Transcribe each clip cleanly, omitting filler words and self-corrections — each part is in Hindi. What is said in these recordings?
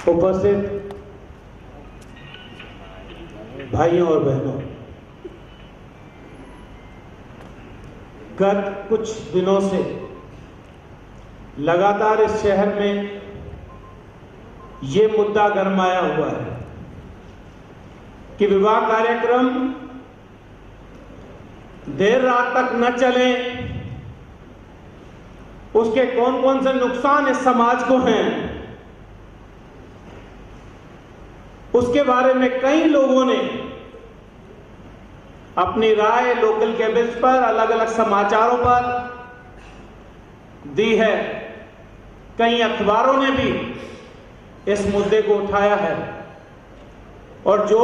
उपस्थित भाइयों और बहनों, गत कुछ दिनों से लगातार इस शहर में ये मुद्दा गरमाया हुआ है कि विवाह कार्यक्रम देर रात तक न चले, उसके कौन कौन से नुकसान इस समाज को हैं, उसके बारे में कई लोगों ने अपनी राय लोकल केबल्स पर, अलग अलग समाचारों पर दी है। कई अखबारों ने भी इस मुद्दे को उठाया है और जो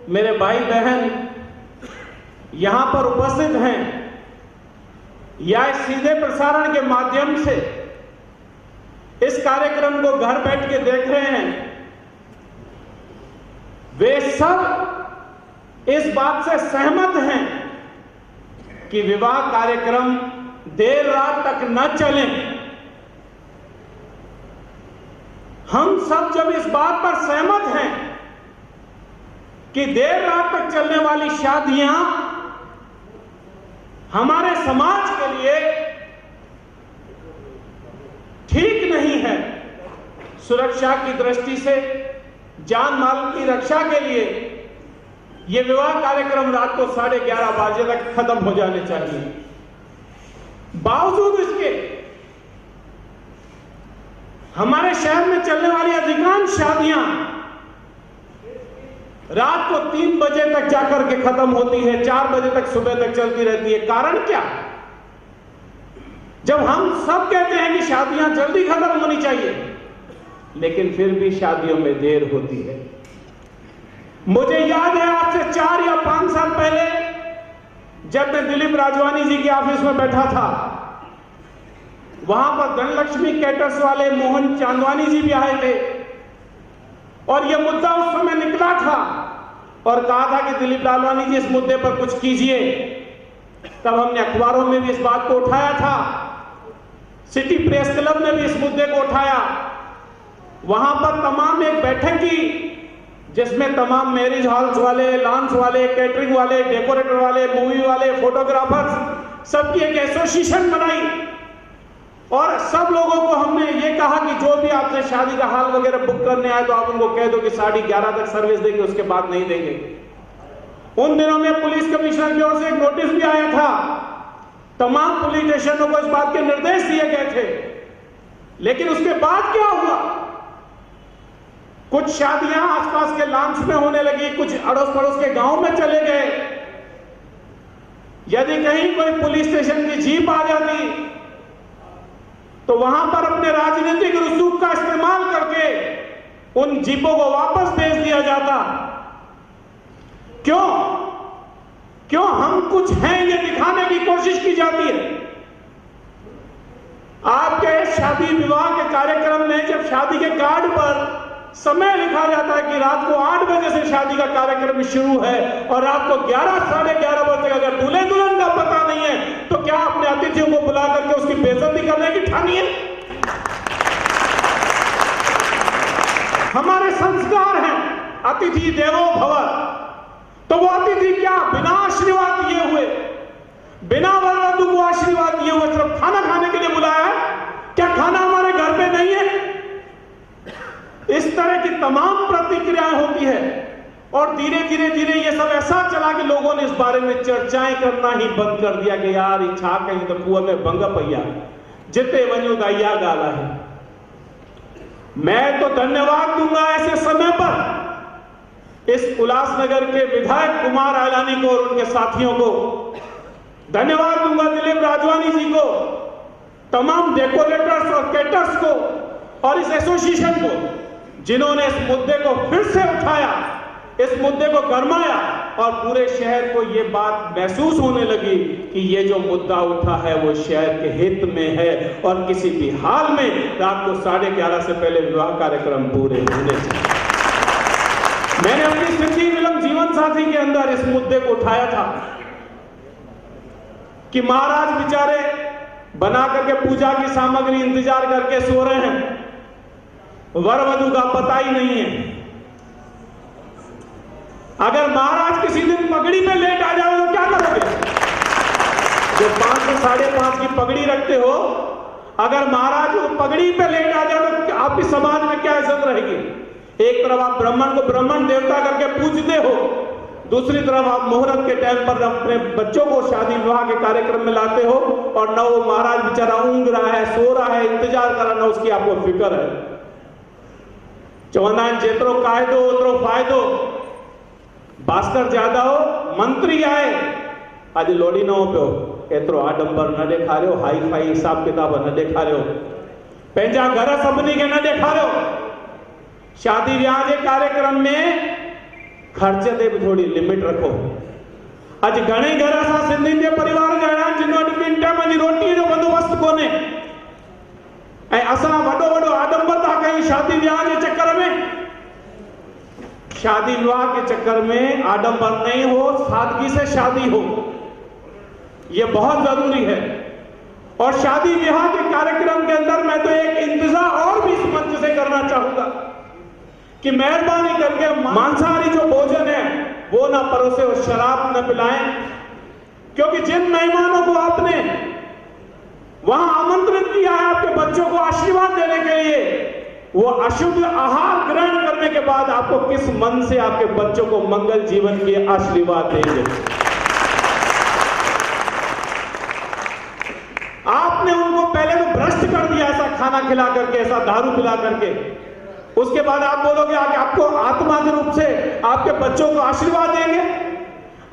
मेरे भाई बहन यहां पर उपस्थित हैं या इस सीधे प्रसारण के माध्यम से इस कार्यक्रम को घर बैठ के देख रहे हैं, वे सब इस बात से सहमत हैं कि विवाह कार्यक्रम देर रात तक न चले। हम सब जब इस बात पर सहमत हैं कि देर रात तक चलने वाली शादियां हमारे समाज के लिए ठीक नहीं है, सुरक्षा की दृष्टि से, जान माल की रक्षा के लिए यह विवाह कार्यक्रम रात को 11:30 बजे तक खत्म हो जाने चाहिए। बावजूद इसके हमारे शहर में चलने वाली अधिकांश शादियां रात को 3 बजे तक जाकर के खत्म होती है, 4 बजे तक, सुबह तक चलती रहती है। कारण क्या? जब हम सब कहते हैं कि शादियां जल्दी खत्म होनी चाहिए, लेकिन फिर भी शादियों में देर होती है। मुझे याद है आज से 4 या 5 साल पहले जब मैं दिलीप राजवानी जी के ऑफिस में बैठा था, वहां पर धनलक्ष्मी कैटर्स वाले मोहन चांदवानी जी भी आए थे और यह मुद्दा उस समय निकला था और कहा था कि दिलीप लालवानी जी इस मुद्दे पर कुछ कीजिए। तब हमने अखबारों में भी इस बात को उठाया था, सिटी प्रेस क्लब ने भी इस मुद्दे को उठाया। वहां पर तमाम एक बैठक की जिसमें तमाम मैरिज हॉल्स वाले, लॉन्स वाले, कैटरिंग वाले, डेकोरेटर वाले, मूवी वाले, फोटोग्राफर्स, सबकी एक एसोसिएशन बनाई और सब लोगों को हमने ये कहा कि जो भी आपसे शादी का हाल वगैरह बुक करने आए तो आप उनको कह दो कि 11:30 तक सर्विस देंगे, उसके बाद नहीं देंगे। उन दिनों में पुलिस कमिश्नर की ओर से एक नोटिस भी आया था, तमाम पुलिस स्टेशनों को इस बात के निर्देश दिए गए थे। लेकिन उसके बाद क्या हुआ? कुछ शादियां आसपास के लॉन्स में होने लगी, कुछ अड़ोस पड़ोस के गांव में चले गए। यदि कहीं कोई पुलिस स्टेशन की जीप आ जाती तो वहां पर अपने राजनीतिक रसूख का इस्तेमाल करके उन जीपों को वापस भेज दिया जाता। क्यों हम कुछ हैं ये दिखाने की कोशिश की जाती है। आपके शादी विवाह के कार्यक्रम में जब शादी के कार्ड पर समय लिखा जाता है कि रात को 8 बजे से शादी का कार्यक्रम शुरू है और रात को 11, 11:30 बजे तक अगर दूल्हे दुल्हन का पता नहीं है तो क्या अपने अतिथियों को बुला करके उसकी बेइज्जती करने की ठानी है? हमारे संस्कार हैं अतिथि देवो भव, तो वो अतिथि क्या बिना आशीर्वाद दिए हुए, बिना वर वधू को आशीर्वाद दिए हुए सिर्फ खाना खाने के लिए बुलाया है? क्या खाना हमारे घर पे नहीं है? इस तरह की तमाम प्रतिक्रियाएं होती है और धीरे धीरे ये सब ऐसा चला कि लोगों ने इस बारे में चर्चाएं करना ही बंद कर दिया कि यार इच्छा कहीं तो कुएं में बंग पैया जिते वन्यू दैया गाला है। मैं तो धन्यवाद दूंगा ऐसे समय पर इस उल्लासनगर के विधायक कुमार आयलानी को और उनके साथियों को, धन्यवाद दूंगा दिलीप राजवानी जी को, तमाम डेकोरेटर्स और कैटर्स को और इस एसोसिएशन को जिन्होंने इस मुद्दे को फिर से उठाया, इस मुद्दे को गरमाया और पूरे शहर को यह बात महसूस होने लगी कि ये जो मुद्दा उठा है वो शहर के हित में है और किसी भी हाल में रात को 11:30 से पहले विवाह कार्यक्रम पूरे होने चाहिए। मैंने अपनी सिद्धि विलंब जीवन साथी के अंदर इस मुद्दे को उठाया था कि महाराज बेचारे बना करके पूजा की सामग्री इंतजार करके सो रहे हैं, वर वधू का पता ही नहीं है। अगर महाराज किसी दिन पगड़ी में लेट आ जाओ तो क्या करोगे? जो 5 से 5.5 की पगड़ी रखते हो, अगर महाराज वो पगड़ी पे लेट आ जाओ तो आपकी समाज में क्या इज्जत रहेगी? एक तरफ आप ब्राह्मण को ब्राह्मण देवता करके पूजते हो, दूसरी तरफ आप मुहूर्त के टाइम पर अपने बच्चों को शादी विवाह के कार्यक्रम में लाते हो, और न वो महाराज बेचारा ऊँघ रहा है, सो रहा है, इंतजार कर रहा, न उसकी आपको फिक्र है। चवंदा आहिनि जेतिरो क़ाइदो ओतिरो फ़ाइदो। भास्कर ज्यादा हो, मंत्री आए, अॼु लोड़ी न हो पियो, एतिरो आडंबर न ॾेखारियो, हाई फाई हिसाब किताब न ॾेखारियो, पंहिंजा घर सभिनी खे न ॾेखारियो। शादी विहांउ जे कार्यक्रम में खर्च ते बि थोड़ी लिमिट रखो। अॼु घणेई घर असां सिंधियुनि जे परिवार जा आहिनि जिन वटि 2 टाइम जी रोटीअ जो बंदोबस्त कोन्हे, ऐं असां वॾो वॾो आडंबर था कयूं शादी विहांउ जे चक्कर में। शादी विवाह के चक्कर में आडंबर नहीं हो, सादगी से शादी हो, यह बहुत जरूरी है। और शादी विवाह के कार्यक्रम के अंदर मैं तो एक इंतजार और भी इस मंच से करना चाहूंगा कि मेहरबानी करके मांसाहारी जो भोजन है वो ना परोसे और शराब न पिलाएं, क्योंकि जिन मेहमानों को आपने वहां आमंत्रित किया है आपके बच्चों को आशीर्वाद देने के लिए, वो अशुद्ध आहार ग्रहण करने के बाद आपको किस मन से आपके बच्चों को मंगल जीवन के आशीर्वाद देंगे? आपने उनको पहले तो भ्रष्ट कर दिया, ऐसा खाना खिला करके, ऐसा दारू पिला करके, उसके बाद आप बोलोगे कि आपको आत्मा के रूप से आपके बच्चों को आशीर्वाद देंगे।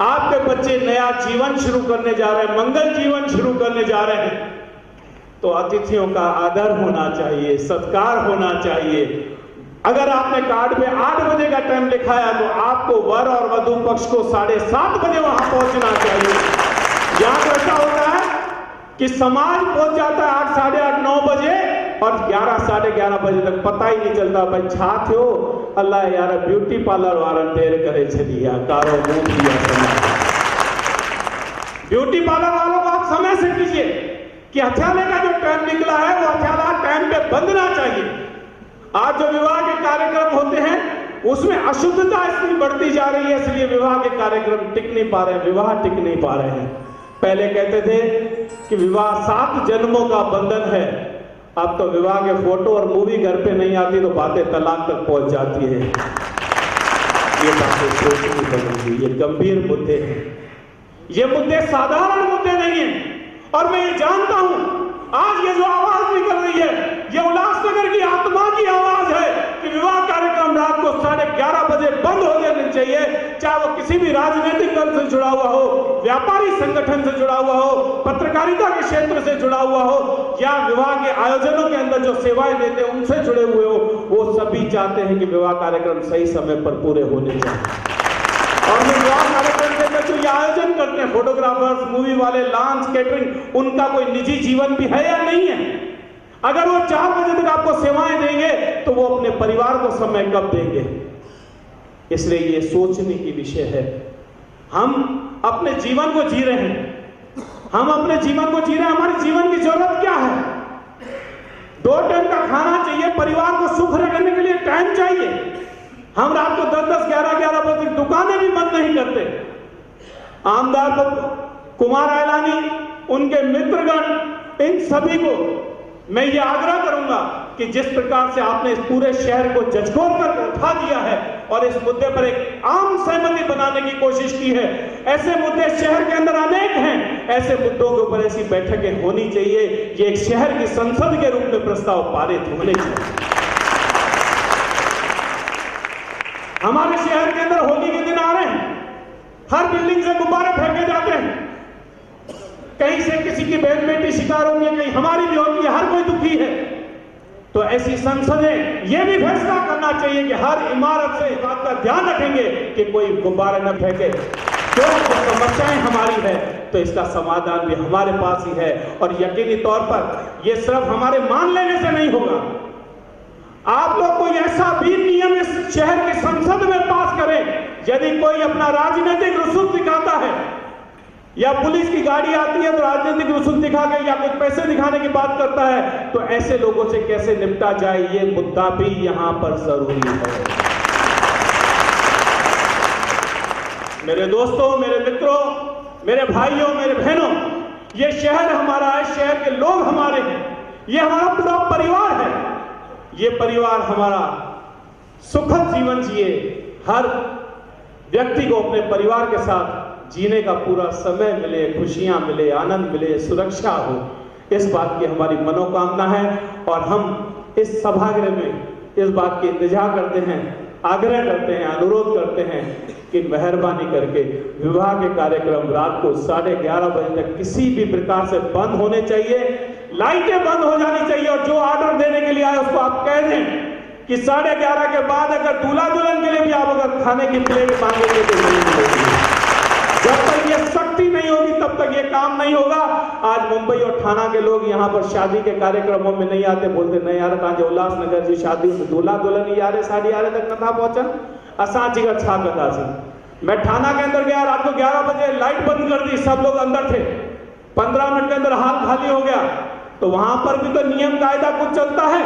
आपके बच्चे नया जीवन शुरू करने जा रहे हैं, मंगल जीवन शुरू करने जा रहे हैं, तो अतिथियों का आदर होना चाहिए, सत्कार होना चाहिए। अगर आपने कार्ड पे 8 बजे का टाइम लिखाया तो आपको वर और वधू पक्ष को 7:30 बजे वहां पहुंचना चाहिए। यहाँ तो ऐसा होता है कि समाज पहुंच जाता है 8, 8:30, 9 बजे, और 11, 11:30 बजे तक पता ही नहीं चलता भाई छा थियो, अल्लाह यार ब्यूटी पार्लर वारनि देर करे छॾी आहे, कारो मुंह थी आहे समाज। ब्यूटी पार्लर वालों को आप समय से कीजिए कि हथियाले का जो टाइम निकला है वो हथियाला टाइम पे बंधना चाहिए। आज जो विवाह के कार्यक्रम होते हैं उसमें अशुद्धता इतनी बढ़ती जा रही है, इसलिए विवाह के कार्यक्रम टिक नहीं पा रहे हैं, विवाह टिक नहीं पा रहे हैं। पहले कहते थे कि विवाह 7 जन्मों का बंधन है, अब तो विवाह के फोटो और मूवी घर पे नहीं आती तो बातें तलाक तक पहुंच जाती है। ये बातें सोचनी पड़ेगी, ये गंभीर मुद्दे हैं, ये मुद्दे साधारण मुद्दे नहीं है। और मैं ये जानता हूं आज ये जो आवाज निकल रही है ये उल्लासनगर की आत्मा की आवाज है कि विवाह कार्यक्रम रात को 11:30 बजे बंद हो जाने चाहिए, चाहे वो किसी भी राजनीतिक दल से जुड़ा हुआ हो, व्यापारी संगठन से जुड़ा हुआ हो, पत्रकारिता के क्षेत्र से जुड़ा हुआ हो, या विवाह के आयोजनों के अंदर जो सेवाएं देते हैं उनसे जुड़े हुए हो, वो सभी चाहते हैं कि विवाह कार्यक्रम सही समय पर पूरे होने चाहिए। और जो विवाह कार्यक्रम के अंदर जो ये आयोजन करते हैं फोटोग्राफर्स, मूवी वाले, लॉन्च, कैटरिंग, उनका कोई निजी जीवन भी है या नहीं है? अगर वो 4 बजे तक आपको सेवाएं देंगे तो वो अपने परिवार को समय कब देंगे? इसलिए ये सोचने की विषय है। हम अपने जीवन को जी रहे हैं, हम अपने जीवन को जी रहे हैं, हमारे जीवन की जरूरत क्या है? 2 टाइम का खाना चाहिए, परिवार को सुख रखने के लिए टाइम चाहिए। हम रात को 10, 11 बजे दुकानें भी बंद नहीं करते। आमदार कुमार आयलानी, उनके मित्रगण, इन सभी को मैं ये आग्रह करूंगा कि जिस प्रकार से आपने इस पूरे शहर को झकझोर कर उठा दिया है और इस मुद्दे पर एक आम सहमति बनाने की कोशिश की है, ऐसे मुद्दे शहर के अंदर अनेक हैं। ऐसे मुद्दों के ऊपर ऐसी बैठकें होनी चाहिए, ये एक शहर की संसद के रूप में प्रस्ताव पारित होने चाहिए। हमारे शहर के अंदर होली के दिन आ रहे हैं, हर बिल्डिंग से गुब्बारे फेंके जाते हैं, कहीं से किसी की बहन बेटी शिकार होंगे, कहीं हमारी भी होती है, हर कोई दुखी है। तो ऐसी संसदें ये भी फैसला करना चाहिए कि हर इमारत से इस बात का ध्यान रखेंगे कि कोई गुब्बारे न फेंके। जो समस्याएं हमारी है तो इसका समाधान भी हमारे पास ही है, और यकीनी तौर पर यह सिर्फ हमारे मान लेने से नहीं होगा। आप लोग कोई ऐसा भी नियम इस शहर की संसद में पास करें, यदि कोई अपना राजनीतिक रसूख दिखाता है या पुलिस की गाड़ी आती है तो राजनीतिक रसूख दिखा के या कुछ पैसे दिखाने की बात करता है, तो ऐसे लोगों से कैसे निपटा जाए, ये मुद्दा भी यहां पर जरूरी है। मेरे दोस्तों, मेरे मित्रों, मेरे भाइयों, मेरे बहनों, ये शहर हमारा है, शहर के लोग हमारे हैं, ये हमारा पूरा परिवार है। ये परिवार हमारा सुखद जीवन जिए, हर व्यक्ति को अपने परिवार के साथ जीने का पूरा समय मिले, खुशियां मिले, आनंद मिले, सुरक्षा हो, इस बात की हमारी मनोकामना है। और हम इस सभागृह में इस बात की इंतजार करते हैं, आग्रह करते हैं, अनुरोध करते हैं कि मेहरबानी करके विवाह के कार्यक्रम रात को 11:30 बजे तक किसी भी प्रकार से बंद होने चाहिए, लाइटें बंद हो जानी चाहिए। और जो ऑर्डर देने के लिए आए उसको आप कह दें कि 11:30 के बाद अगर दूल्हा दुल्हन के लिए भी आप अगर खाने की प्लेट मांगेंगे तो नहीं मिलेगी। जब तक ये सख्ती नहीं होगी तब तक ये काम नहीं होगा। आज मुंबई और ठाणा के लोग यहाँ पर शादी के कार्यक्रमों में नहीं आते, बोलते नहीं यार तव्हांजे उल्लासनगर जी शादी में दूल्हा दुल्हन ही यारे 11:30 तक नथा पहुंचन, असां जी का छा कंदासीं। मैं ठाणा के अंदर गया, रात को 11 बजे लाइट बंद कर दी, सब लोग अंदर थे, 15 मिनट के अंदर हाल खाली हो गया। तो वहां पर भी तो नियम कायदा कुछ चलता है,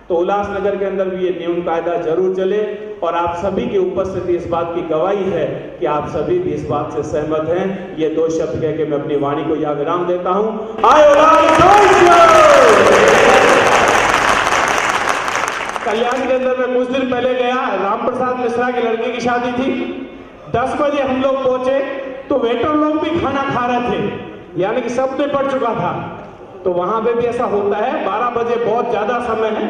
तो उल्लासनगर के अंदर भी ये नियम कायदा जरूर चले। और आप सभी की उपस्थिति इस बात की गवाही है कि आप सभी भी इस बात से सहमत हैं। ये 2 शब्द कह के मैं अपनी वाणी को यहाँ विराम देता हूं। कल्याण के अंदर मैं कुछ दिन पहले गया, राम प्रसाद मिश्रा की लड़की की शादी थी। 10 बजे हम लोग पहुंचे तो वेटर लोग भी खाना खा रहे थे, यानी कि सब निपट चुका था। तो वहां पे भी ऐसा होता है, 12 बजे बहुत ज्यादा समय है,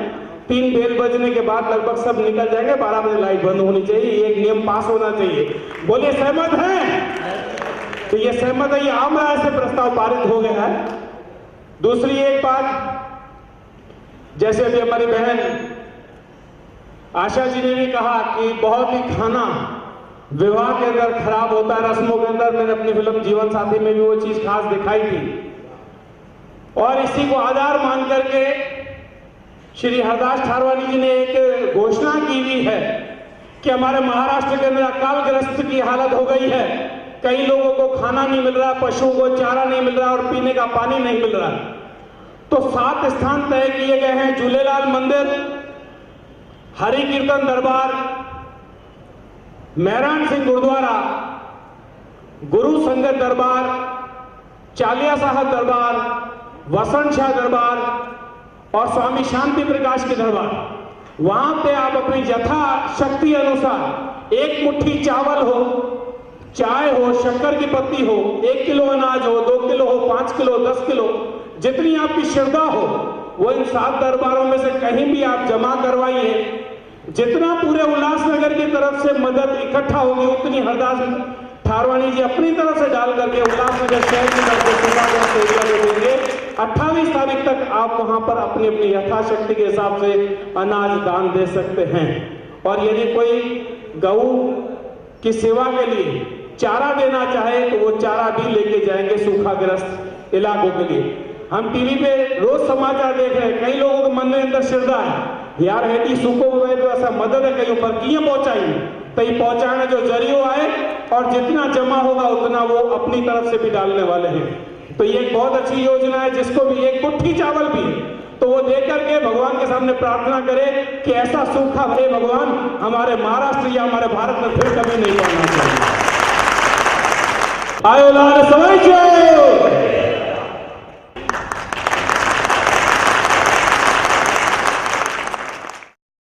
3 बेल बजने के बाद लगभग सब निकल जाएंगे, 12 बजे लाइट बंद होनी चाहिए, एक नियम पास होना चाहिए। बोले सहमत हैं? तो ये सहमत है, ये आम राय से प्रस्ताव पारित हो गया है। दूसरी एक बात, जैसे अभी हमारी बहन आशा जी ने भी कहा कि बहुत ही खाना विवाह के अंदर खराब होता है, रस्मों के अंदर। मैंने अपनी फिल्म जीवन साथी में भी वो चीज खास दिखाई थी। और इसी को आधार मान करके श्री हरदास ठारवानी जी ने एक घोषणा की हुई है कि हमारे महाराष्ट्र के अंदर अकालग्रस्त की हालत हो गई है। कई लोगों को खाना नहीं मिल रहा, पशुओं को चारा नहीं मिल रहा और पीने का पानी नहीं मिल रहा। तो 7 स्थान तय किए गए हैं: झूलेलाल मंदिर, हरि कीर्तन दरबार, मेहरान सिंह गुरुद्वारा, गुरु संगत दरबार, चालिया साहब दरबार, वसंत शाह दरबार और स्वामी शांति प्रकाश के दरबार। वहां पे आप अपनी यथा शक्ति अनुसार 1 मुट्ठी चावल हो, चाय हो, शक्कर की पत्ती हो, 1 किलो अनाज हो, 2 किलो हो, 5 किलो, 10 किलो, जितनी आपकी श्रद्धा हो वो इन 7 दरबारों में से कहीं भी आप जमा करवाइए। जितना पूरे उल्लासनगर की तरफ से मदद इकट्ठा होगी उतनी हरदास ठारवानी जी अपनी तरफ से डाल करके उल्लासनगर शहर की तरफ से एरिया में देंगे। 28 तारीख तक आप वहां पर अपनी अपनी यथाशक्ति के हिसाब से अनाज दान दे सकते हैं। और यदि कोई गऊ की सेवा के लिए चारा देना चाहे तो वो चारा भी लेके जाएंगे सूखाग्रस्त इलाकों के लिए। हम टीवी पे रोज समाचार देख रहे हैं, कई लोगों के मन में अंदर श्रद्धा है यार हेठी सूखो में तो ऐसा मदद है कहीं पर किए पहुंचाई तई पहुंचाने जो जरियो आए और जितना जमा होगा उतना वो अपनी तरफ से भी डालने वाले हैं। तो ये एक बहुत अच्छी योजना है। जिसको भी 1 मुट्ठी चावल भी तो वो देकर के भगवान के सामने प्रार्थना करे कि ऐसा सूखा भरे भगवान हमारे महाराष्ट्र या हमारे भारत में फिर कभी नहीं पड़ना चाहिए। आयो लाल सवाई